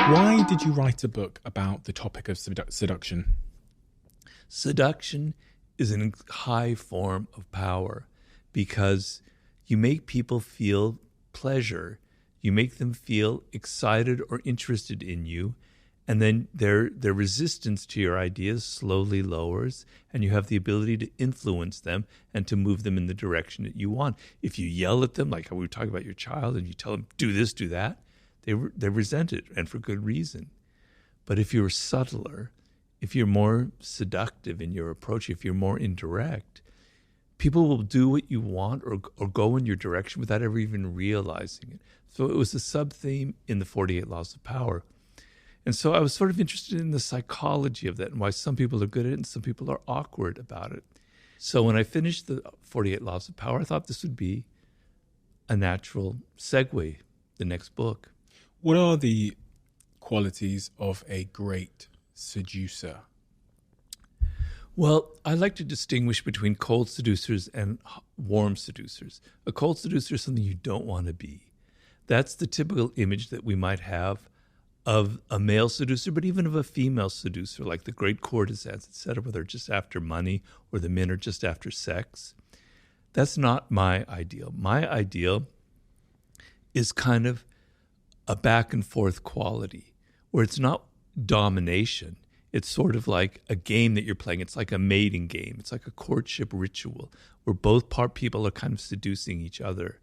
Why did you write a book about the topic of seduction? Seduction is a high form of power because you make people feel pleasure. You make them feel excited or interested in you, and then their resistance to your ideas slowly lowers, and you have the ability to influence them and to move them in the direction that you want. If you yell at them, like how we were talking about your child, and you tell them, do this, do that, they resent it, and for good reason. But if you're subtler, if you're more seductive in your approach, if you're more indirect, people will do what you want or go in your direction without ever even realizing it. So it was a sub-theme in the 48 Laws of Power. And so I was sort of interested in the psychology of that and why some people are good at it and some people are awkward about it. So when I finished the 48 Laws of Power, I thought this would be a natural segue, the next book. What are the qualities of a great seducer? Well, I like to distinguish between cold seducers and warm seducers. A cold seducer is something you don't want to be. That's the typical image that we might have of a male seducer, but even of a female seducer, like the great courtesans, etc., where they're just after money or the men are just after sex. That's not my ideal. My ideal is kind of a back and forth quality where it's not domination. It's sort of like a game that you're playing. It's like a mating game. It's like a courtship ritual where both people are kind of seducing each other.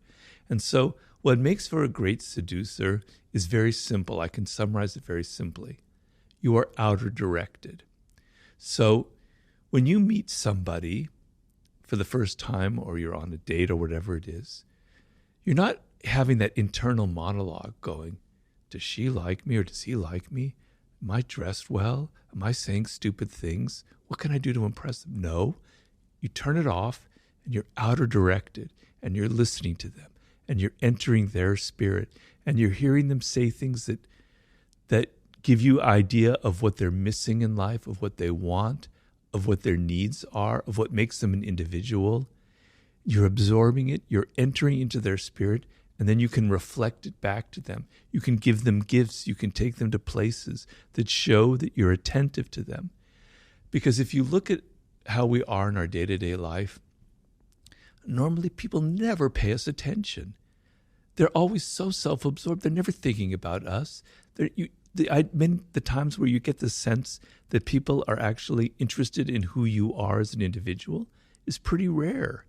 And so what makes for a great seducer is very simple. I can summarize it very simply. You are outer directed. So when you meet somebody for the first time or you're on a date or whatever it is, you're not having that internal monologue going, does she like me or does he like me? Am I dressed well? Am I saying stupid things? What can I do to impress them? No. You turn it off and you're outer directed and you're listening to them and you're entering their spirit and you're hearing them say things that give you idea of what they're missing in life, of what they want, of what their needs are, of what makes them an individual. You're absorbing it, you're entering into their spirit, and then you can reflect it back to them. You can give them gifts. You can take them to places that show that you're attentive to them. Because if you look at how we are in our day-to-day life, normally people never pay us attention. They're always so self-absorbed. They're never thinking about us. The times where you get the sense that people are actually interested in who you are as an individual is pretty rare.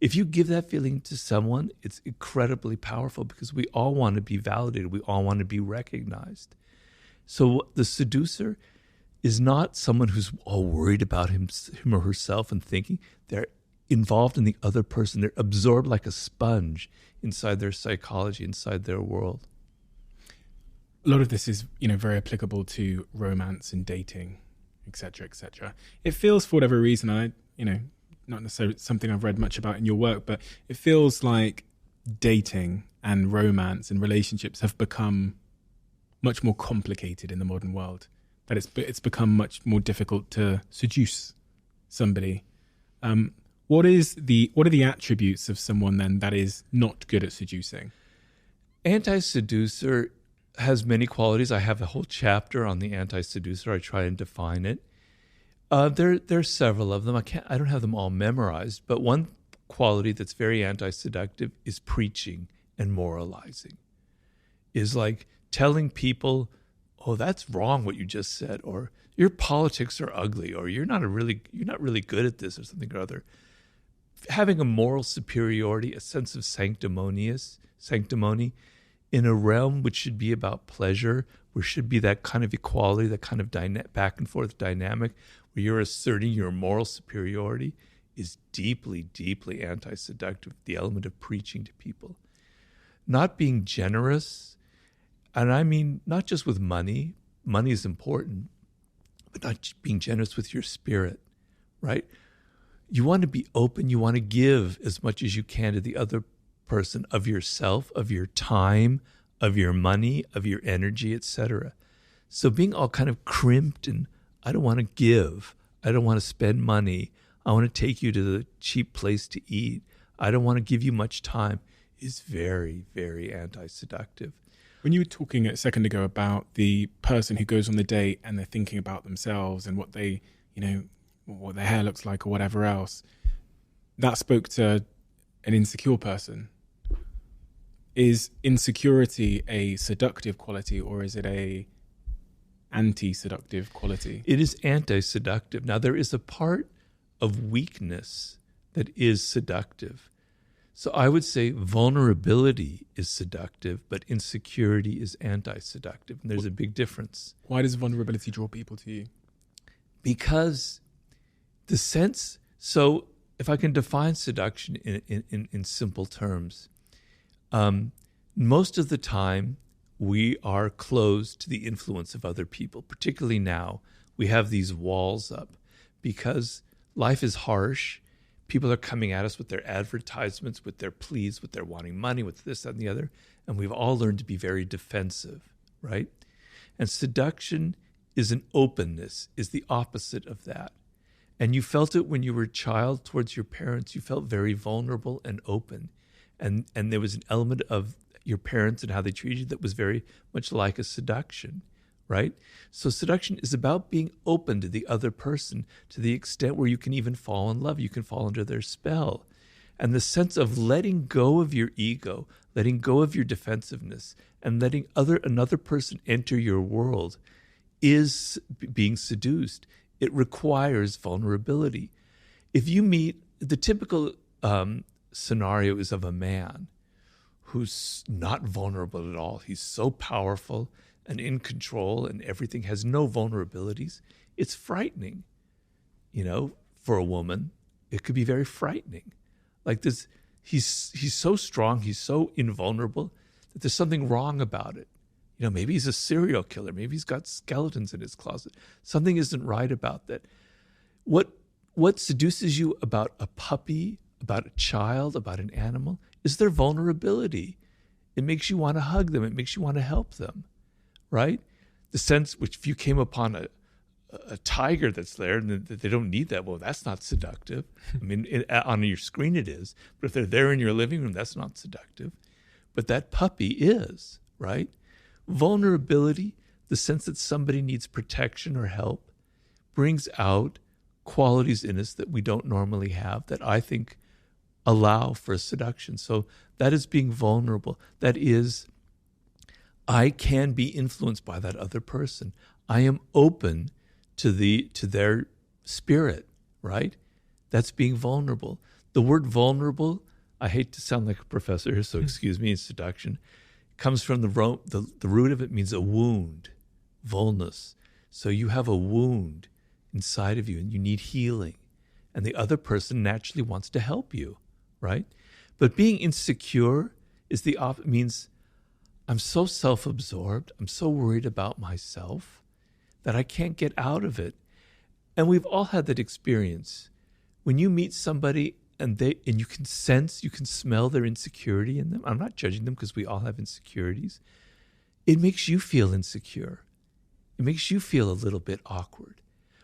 If you give that feeling to someone, it's incredibly powerful because we all want to be validated. We all want to be recognized. So the seducer is not someone who's all worried about him or herself and thinking. They're involved in the other person. They're absorbed like a sponge inside their psychology, inside their world. A lot of this is, very applicable to romance and dating, etc., etc. It feels, for whatever reason, not necessarily something I've read much about in your work, but it feels like dating and romance and relationships have become much more complicated in the modern world. That it's become much more difficult to seduce somebody. What are the attributes of someone then that is not good at seducing? Anti-seducer has many qualities. I have a whole chapter on the anti-seducer. I try and define it. There's several of them. I don't have them all memorized, but one quality that's very anti-seductive is preaching and moralizing. Is like telling people, "Oh, that's wrong what you just said," or "Your politics are ugly," or you're not really good at this," or something or other. Having a moral superiority, a sense of sanctimony in a realm which should be about pleasure, where should be that kind of equality, that kind of back and forth dynamic, where you're asserting your moral superiority, is deeply, deeply anti-seductive, the element of preaching to people. Not being generous, and I mean not just with money is important, but not being generous with your spirit, right? You want to be open, you want to give as much as you can to the other person of yourself, of your time, of your money, of your energy, etc. So being all kind of crimped and I don't want to give, I don't want to spend money, I want to take you to the cheap place to eat, I don't want to give you much time. is very, very anti-seductive. When you were talking a second ago about the person who goes on the date and they're thinking about themselves and what they, what their hair looks like or whatever else, that spoke to an insecure person. Is insecurity a seductive quality, or is it a anti-seductive quality? It is anti-seductive. Now, there is a part of weakness that is seductive. So I would say vulnerability is seductive, but insecurity is anti-seductive. And there's a big difference. Why does vulnerability draw people to you? Because the sense, so if I can define seduction in simple terms, most of the time we are closed to the influence of other people. Particularly now, we have these walls up because life is harsh. People are coming at us with their advertisements, with their pleas, with their wanting money, with this, that, and the other. And we've all learned to be very defensive, right? And seduction is an openness, is the opposite of that. And you felt it when you were a child towards your parents. You felt very vulnerable and open. And there was an element of your parents and how they treated you that was very much like a seduction, right? So seduction is about being open to the other person to the extent where you can even fall in love. You can fall under their spell. And the sense of letting go of your ego, letting go of your defensiveness, and letting another person enter your world is being seduced. It requires vulnerability. If you meet, the typical scenario is of a man who's not vulnerable at all. He's so powerful and in control and everything, has no vulnerabilities. It's frightening, for a woman. It could be very frightening. Like this, he's so strong, he's so invulnerable that there's something wrong about it. Maybe he's a serial killer. Maybe he's got skeletons in his closet. Something isn't right about that. What seduces you about a puppy, about a child, about an animal, is their vulnerability. It makes you want to hug them. It makes you want to help them, right? The sense which if you came upon a tiger that's there and they don't need that, well, that's not seductive. I mean, on your screen it is, but if they're there in your living room, that's not seductive. But that puppy is, right? Vulnerability, the sense that somebody needs protection or help, brings out qualities in us that we don't normally have that I think allow for seduction. So that is being vulnerable. That is, I can be influenced by that other person. I am open to their spirit, right? That's being vulnerable. The word vulnerable, I hate to sound like a professor here, so excuse me, in seduction, comes from the root of it means a wound, vulnus. So you have a wound inside of you and you need healing. And the other person naturally wants to help you, right? But being insecure is means I'm so self-absorbed, I'm so worried about myself that I can't get out of it. And we've all had that experience. When you meet somebody and you can sense, you can smell their insecurity in them. I'm not judging them because we all have insecurities. It makes you feel insecure. It makes you feel a little bit awkward.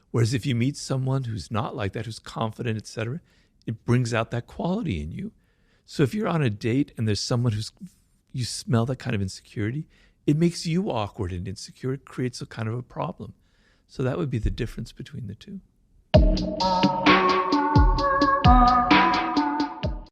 Whereas if you meet someone who's not like that, who's confident, etc., it brings out that quality in you. So if you're on a date and there's someone you smell that kind of insecurity, it makes you awkward and insecure. It creates a kind of a problem. So that would be the difference between the two.